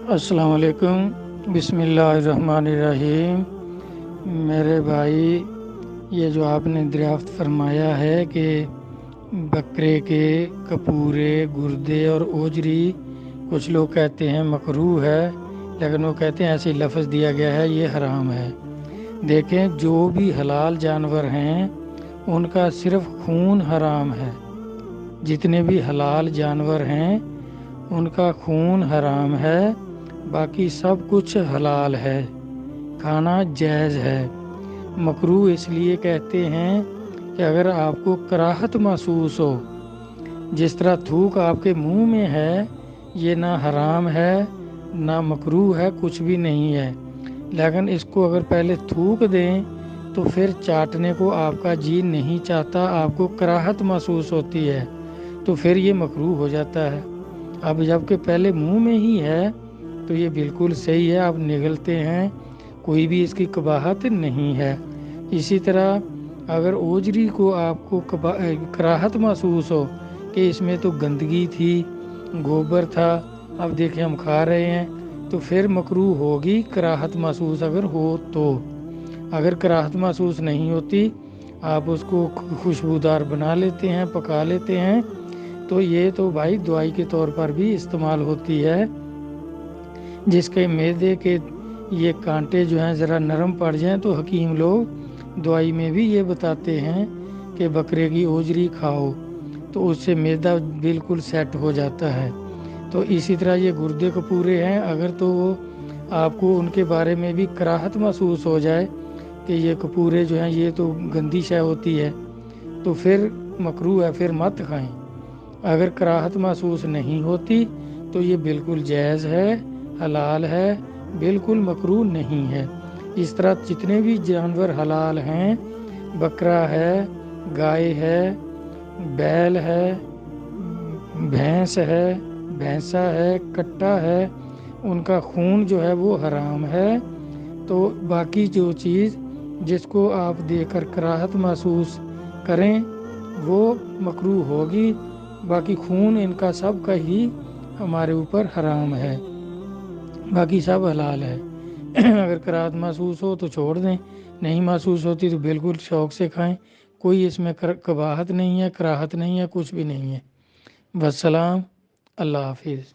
السلام علیکم، بسم اللہ الرحمن الرحیم۔ میرے بھائی، یہ جو آپ نے دریافت فرمایا ہے کہ بکرے کے کپورے، گردے اور اوجری کچھ لوگ کہتے ہیں مکروہ ہے، لیکن وہ کہتے ہیں ایسے لفظ دیا گیا ہے یہ حرام ہے۔ دیکھیں، جو بھی حلال جانور ہیں ان کا صرف خون حرام ہے۔ جتنے بھی حلال جانور ہیں ان کا خون حرام ہے، باقی سب کچھ حلال ہے، کھانا جائز ہے۔ مکروہ اس لیے کہتے ہیں کہ اگر آپ کو کراہت محسوس ہو، جس طرح تھوک آپ کے منہ میں ہے، یہ نہ حرام ہے نہ مکروہ ہے، کچھ بھی نہیں ہے، لیکن اس کو اگر پہلے تھوک دیں تو پھر چاٹنے کو آپ کا جی نہیں چاہتا، آپ کو کراہت محسوس ہوتی ہے، تو پھر یہ مکروہ ہو جاتا ہے۔ اب جب کہ پہلے منہ میں ہی ہے تو یہ بالکل صحیح ہے، آپ نگلتے ہیں، کوئی بھی اس کی قباحت نہیں ہے۔ اسی طرح اگر اوجری کو آپ کو کراہت محسوس ہو کہ اس میں تو گندگی تھی، گوبر تھا، اب دیکھیں ہم کھا رہے ہیں، تو پھر مکروہ ہوگی کراہت محسوس اگر ہو تو۔ اگر کراہت محسوس نہیں ہوتی، آپ اس کو خوشبودار بنا لیتے ہیں، پکا لیتے ہیں، تو یہ تو بھائی دوائی کے طور پر بھی استعمال ہوتی ہے۔ جس کے معدے کے یہ کانٹے جو ہیں ذرا نرم پڑ جائیں تو حکیم لوگ دوائی میں بھی یہ بتاتے ہیں کہ بکرے کی اوجری کھاؤ، تو اس سے معدہ بالکل سیٹ ہو جاتا ہے۔ تو اسی طرح یہ گردے کپورے ہیں، اگر تو وہ آپ کو ان کے بارے میں بھی کراہت محسوس ہو جائے کہ یہ کپورے جو ہیں یہ تو گندی شے ہوتی ہے، تو پھر مکروہ ہے، پھر مت کھائیں۔ اگر کراہت محسوس نہیں ہوتی تو یہ بالکل جائز ہے، حلال ہے، بالکل مکروہ نہیں ہے۔ اس طرح جتنے بھی جانور حلال ہیں، بکرا ہے، گائے ہے، بیل ہے، بھینس ہے، بھینسا ہے، کٹا ہے، ان کا خون جو ہے وہ حرام ہے۔ تو باقی جو چیز جس کو آپ دیکھ کر کراہت محسوس کریں وہ مکروہ ہوگی، باقی خون ان کا سب کا ہی ہمارے اوپر حرام ہے، باقی سب حلال ہے۔ اگر کراہت محسوس ہو تو چھوڑ دیں، نہیں محسوس ہوتی تو بالکل شوق سے کھائیں، کوئی اس میں قباحت نہیں ہے، کراہت نہیں ہے، کچھ بھی نہیں ہے۔ والسلام، اللہ حافظ۔